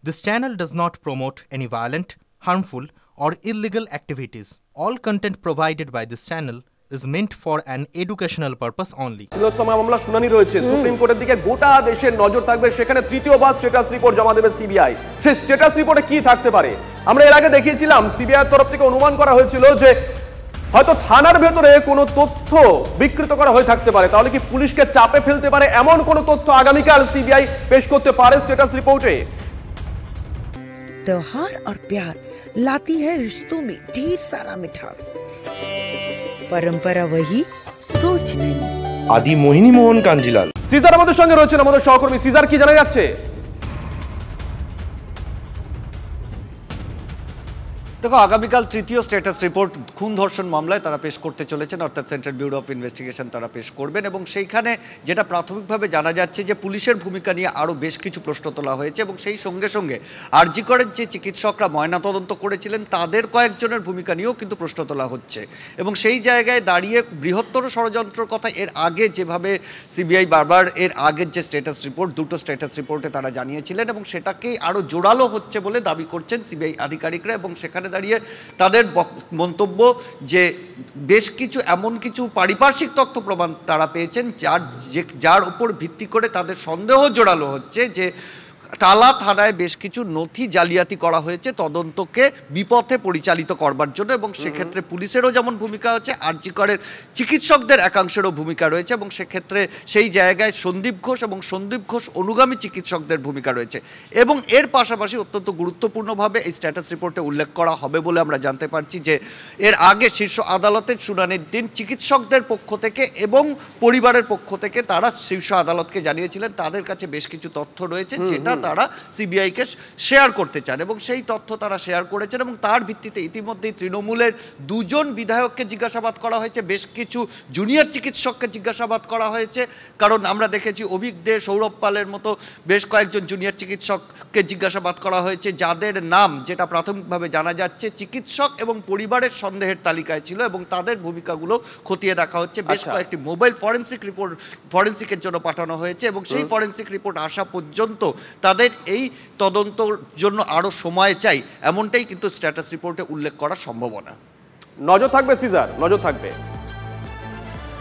This channel does not promote any violent, harmful, or illegal activities. All content provided by this channel is meant for an educational purpose only. মামলা শুনানি রয়েছে supreme কোর্টের দিকে, গোটা দেশের নজর থাকবে সেখানে। তৃতীয়বার স্ট্যাটাস রিপোর্ট জমা দেবে সিবিআই। সেই স্ট্যাটাস রিপোর্টে কি থাকতে পারে? আমরা এর আগে দেখিয়েছিলাম সিবিআই তরফ থেকে অনুমান করা হয়েছিল যে হয়তো থানার ভেতরে কোনো তথ্য বিকৃত করা হয়ে থাকতে পারে। তাহলে কি পুলিশকে চাপে ফেলতে পারে এমন কোনো তথ্য আগামীকাল সিবিআই পেশ করতে পারে স্ট্যাটাস রিপোর্টে। त्योहार और प्यार लाती है रिश्तों में ढेर सारा मिठास। परंपरा वही, सोच नहीं। आदि मोहिनी मोहन कांजीलाल সিজার আমাদের সঙ্গে রয়েছেন, আমাদের সহকর্মী। সিজার, কি জানা যাচ্ছে? দেখো, আগামীকাল তৃতীয় স্ট্যাটাস রিপোর্ট খুন ধর্ষণ মামলায় তারা পেশ করতে চলেছেন, অর্থাৎ সেন্ট্রাল ব্যুরো অফ ইনভেস্টিগেশন তারা পেশ করবেন। এবং সেইখানে যেটা প্রাথমিকভাবে জানা যাচ্ছে যে পুলিশের ভূমিকা নিয়ে আরও বেশ কিছু প্রশ্ন তোলা হয়েছে এবং সেই সঙ্গে সঙ্গে আরজি করের যে চিকিৎসকরা ময়নাতদন্ত করেছিলেন তাদের কয়েকজনের ভূমিকা নিয়েও কিন্তু প্রশ্ন তোলা হচ্ছে। এবং সেই জায়গায় দাঁড়িয়ে বৃহত্তর ষড়যন্ত্রের কথা এর আগে যেভাবে সিবিআই বারবার এর আগের যে স্ট্যাটাস রিপোর্ট, দুটো স্ট্যাটাস রিপোর্টে তারা জানিয়েছিলেন এবং সেটাকেই আরও জোরালো হচ্ছে বলে দাবি করছেন সিবিআই আধিকারিকরা। এবং সেখানে দাঁড়িয়ে তাদের মন্তব্য যে বেশ কিছু এমন কিছু পারিপার্শ্বিক তথ্য প্রমাণ তারা পেয়েছেন যার উপর ভিত্তি করে তাদের সন্দেহ জোরালো হচ্ছে যে টালা থানায় বেশ কিছু নথি জালিয়াতি করা হয়েছে তদন্তকে বিপথে পরিচালিত করবার জন্য। এবং সেক্ষেত্রে পুলিশেরও যেমন ভূমিকা হচ্ছে, আরজি করের চিকিৎসকদের একাংশেরও ভূমিকা রয়েছে এবং সেক্ষেত্রে সেই জায়গায় সন্দীপ ঘোষ এবং সন্দীপ ঘোষ অনুগামী চিকিৎসকদের ভূমিকা রয়েছে। এবং এর পাশাপাশি অত্যন্ত গুরুত্বপূর্ণভাবে এই স্ট্যাটাস রিপোর্টে উল্লেখ করা হবে বলে আমরা জানতে পারছি যে এর আগে শীর্ষ আদালতের শুনানির দিন চিকিৎসকদের পক্ষ থেকে এবং পরিবারের পক্ষ থেকে তারা শীর্ষ আদালতকে জানিয়েছিলেন তাদের কাছে বেশ কিছু তথ্য রয়েছে যেটা তারা সিবিআইকে শেয়ার করতে চান এবং সেই তথ্য তারা শেয়ার করেছেন। এবং তার ভিত্তিতে ইতিমধ্যেই তৃণমূলের দুজন বিধায়ককে জিজ্ঞাসাবাদ করা হয়েছে, বেশ কিছু জুনিয়র চিকিৎসককে জিজ্ঞাসাবাদ করা হয়েছে। কারণ আমরা দেখেছি অভিক দে, সৌরভ পালের মতো বেশ কয়েকজন জুনিয়র চিকিৎসককে জিজ্ঞাসাবাদ করা হয়েছে যাদের নাম, যেটা প্রাথমিকভাবে জানা যাচ্ছে, চিকিৎসক এবং পরিবারের সন্দেহের তালিকায় ছিল এবং তাদের ভূমিকাগুলো খতিয়ে দেখা হচ্ছে। বেশ কয়েকটি মোবাইল ফরেন্সিকের জন্য পাঠানো হয়েছে এবং সেই ফরেন্সিক রিপোর্ট আসা পর্যন্ত তাদের এই তদন্তর জন্য আরো সময় চাই, এমনটাই কিন্তু স্ট্যাটাস রিপোর্টে উল্লেখ করার সম্ভাবনা। নজর থাকবে সিজার, নজর থাকবে।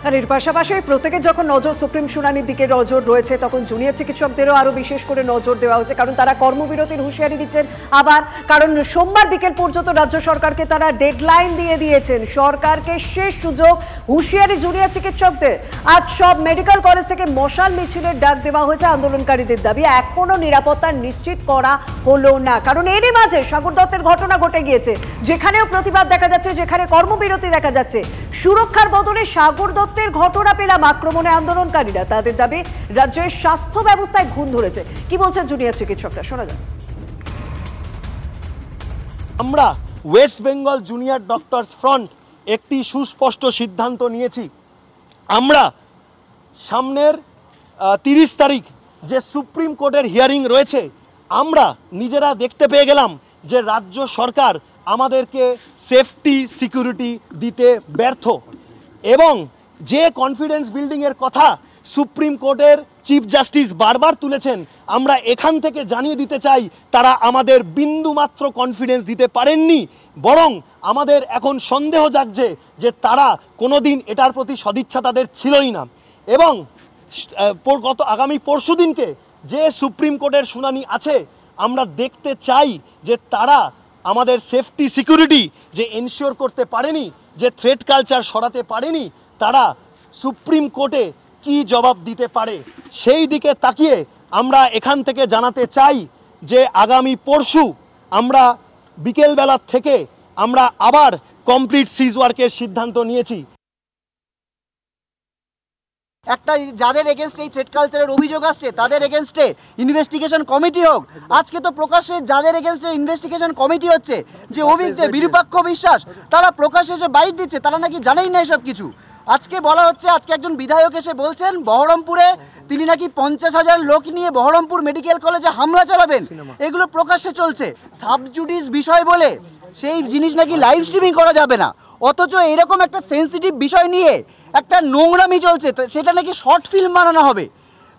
আর এর পাশাপাশি প্রত্যেকে যখন নজর সুপ্রিম শুনানির দিকে নজর রয়েছে, তখন জুনিয়র চিকিৎসকদেরও আরো বিশেষ করে নজর দেওয়া হচ্ছে, কারণ তারা কর্মবিরতির হুঁশিয়ারি দিচ্ছেন। আবার কারণ সোমবার বিকেল পর্যন্ত রাজ্য সরকারকে তারা ডেডলাইন দিয়ে দিয়েছেন, সরকারকে শেষ সুযোগ, হুঁশিয়ারি জুনিয়র চিকিৎসকদের। আজ সব মেডিকেল কলেজ থেকে মশাল মিছিলের ডাক দেওয়া হয়েছে আন্দোলনকারীদের দাবি। এখনো নিরাপত্তা নিশ্চিত করা হলো না, কারণ এরই মাঝে সাগর দত্তের ঘটনা ঘটে গিয়েছে, যেখানেও প্রতিবাদ দেখা যাচ্ছে, যেখানে কর্মবিরতি দেখা যাচ্ছে। সুরক্ষার বদলে সাগর দত্ত ঘটনা পেলাম আক্রমণে আন্দোলনকারীরা। তাদের দাবি রাজ্যের স্বাস্থ্য ব্যবস্থায় ঘুণ ধরেছে। কি বলছেন জুনিয়র চিকিৎসকরা, শোনা যাক। আমরা West Bengal junior doctors front একটি সুস্পষ্ট সিদ্ধান্ত নিয়েছি। আমরা সামনের 30 তারিখ যে সুপ্রিম কোর্টের হিয়ারিং রয়েছে, আমরা নিজেরা দেখতে পেয়ে গেলাম যে রাজ্য সরকার আমাদেরকে সেফটি সিকিউরিটি দিতে ব্যর্থ এবং যে কনফিডেন্স বিল্ডিংয়ের কথা সুপ্রিম কোর্টের চিফ জাস্টিস বারবার তুলেছেন, আমরা এখান থেকে জানিয়ে দিতে চাই তারা আমাদের বিন্দুমাত্র কনফিডেন্স দিতে পারেননি, বরং আমাদের এখন সন্দেহ জাগছে যে তারা কোনোদিন এটার প্রতি সদিচ্ছা তাদের ছিলই না। এবং আগামী পরশু দিনকে যে সুপ্রিম কোর্টের শুনানি আছে, আমরা দেখতে চাই যে তারা আমাদের সেফটি সিকিউরিটি যে এনশিওর করতে পারেনি, যে থ্রেট কালচার সরাতে পারেনি, তারা সুপ্রিম কোর্টে কি জবাব দিতে পারে সেই দিকে তাকিয়ে আমরা এখান থেকে জানাতে চাই যে আগামী পরশু আমরা বিকেলবেলা থেকে আমরা আবার কমপ্লিট সিজ ওয়ার্কের সিদ্ধান্ত নিয়েছি। একটা যাদের এগেনস্টে এই থ্রেট কালচারের অভিযোগ আসছে তাদের এগেনস্টে ইনভেস্টিগেশন কমিটি হোক। আজকে তো প্রকাশ্যে যাদের এগেনস্টে ইনভেস্টিগেশন কমিটি হচ্ছে, যে অভিজ্ঞ বিরূপাক্ষ বিশ্বাস, তারা প্রকাশ্যে এসে বাইট দিচ্ছে, তারা নাকি জানেই না এসব কিছু। আজকে বলা হচ্ছে, আজকে একজন বিধায়ক এসে বলছেন বহরমপুরে তিনি নাকি 50,000 লোক নিয়ে বহরমপুর মেডিকেল কলেজে হামলা চালাবেন। এগুলো প্রকাশ্যে চলছে, সাবজুডিস বিষয় বলে সেই জিনিস নাকি লাইভ স্ট্রিমিং করা যাবে না। অথচ এরকম একটা সেন্সিটিভ বিষয় নিয়ে একটা নোংরামি চলছে, সেটা নাকি শর্ট ফিল্ম বানানো হবে,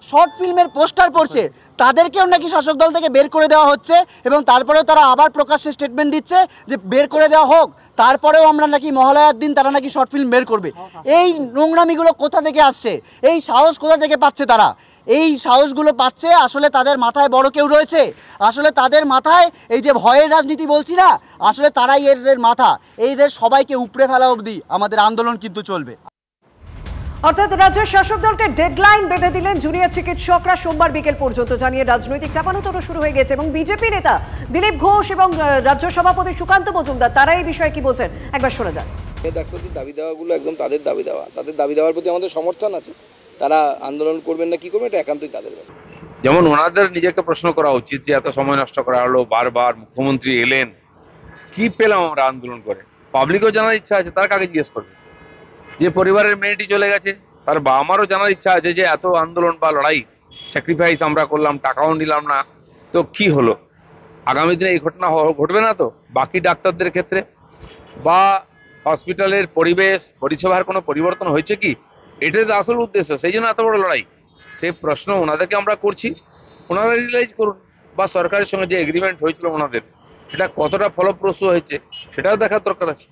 শর্ট ফিল্মের পোস্টার পড়ছে। তাদেরকেও নাকি শাসক দল থেকে বের করে দেওয়া হচ্ছে এবং তারপরেও তারা আবার প্রকাশ্যে স্টেটমেন্ট দিচ্ছে যে বের করে দেওয়া হোক, তারপরেও আমরা নাকি মহালয়ার দিন তারা নাকি শর্ট ফিল্ম বের করবে। এই নোংরামিগুলো কোথা থেকে আসছে? এই সাহস কোথা থেকে পাচ্ছে তারা? এই সাহসগুলো পাচ্ছে আসলে তাদের মাথায় বড় কেউ রয়েছে, আসলে তাদের মাথায় এই যে ভয়ের রাজনীতি বলছি না, আসলে তারাই এর মাথা। এইদের সবাইকে উপড়ে ফেলা অবধি আমাদের আন্দোলন কিন্তু চলবে। অর্থাৎ রাজ্যের শাসক দলকে ডেডলাইন বেঁধে দিলেন জুনিয়র চিকিৎসকরা সোমবার বিকেল পর্যন্ত, জানিয়ে রাজনৈতিক চাপানোতর শুরু হয়ে গেছে। এবং বিজেপি নেতা দিলীপ ঘোষ এবং রাজ্য সভাপতি সুকান্ত মজুমদার তারা এই বিষয়ে কি বলছেন একবার শোনা যাক। ডাক্তারদের দাবি দেওয়াগুলো একদম তাদের দাবি দেওয়া, তাদের দাবি দেওয়ার প্রতি আমাদের সমর্থন আছে। তারা আন্দোলন করবেন না কি করবেন এটা একান্তই তাদের ব্যাপার। যেমন ওনাদের নিজেকে প্রশ্ন করা উচিত যে এত সময় নষ্ট করা হলো, বারবার মুখ্যমন্ত্রী এলেন, কি পেলাম আমরা আন্দোলন করে? পাবলিকও জানার ইচ্ছা আছে, তার কাকে জিজ্ঞেস করবে? যে পরিবারের মেয়েটি চলে গেছে তার বাবা মারও জানার ইচ্ছা আছে যে এত আন্দোলন বা লড়াই স্যাক্রিফাইস আমরা করলাম, টাকাও নিলাম না, তো কি হলো? আগামী দিনে এই ঘটনা ঘটবে না তো বাকি ডাক্তারদের ক্ষেত্রে? বা হসপিটালের পরিবেশ পরিষেবার কোনো পরিবর্তন হয়েছে কি? এটাই তো আসল উদ্দেশ্য, সেই জন্য এত বড় লড়াই। সেই প্রশ্ন ওনাদেরকে আমরা করছি, ওনারা রিয়েলাইজ করুন। বা সরকারের সঙ্গে যে এগ্রিমেন্ট হয়েছিল ওনাদের, সেটা কতটা ফলপ্রসূ হয়েছে সেটাও দেখার দরকার আছে।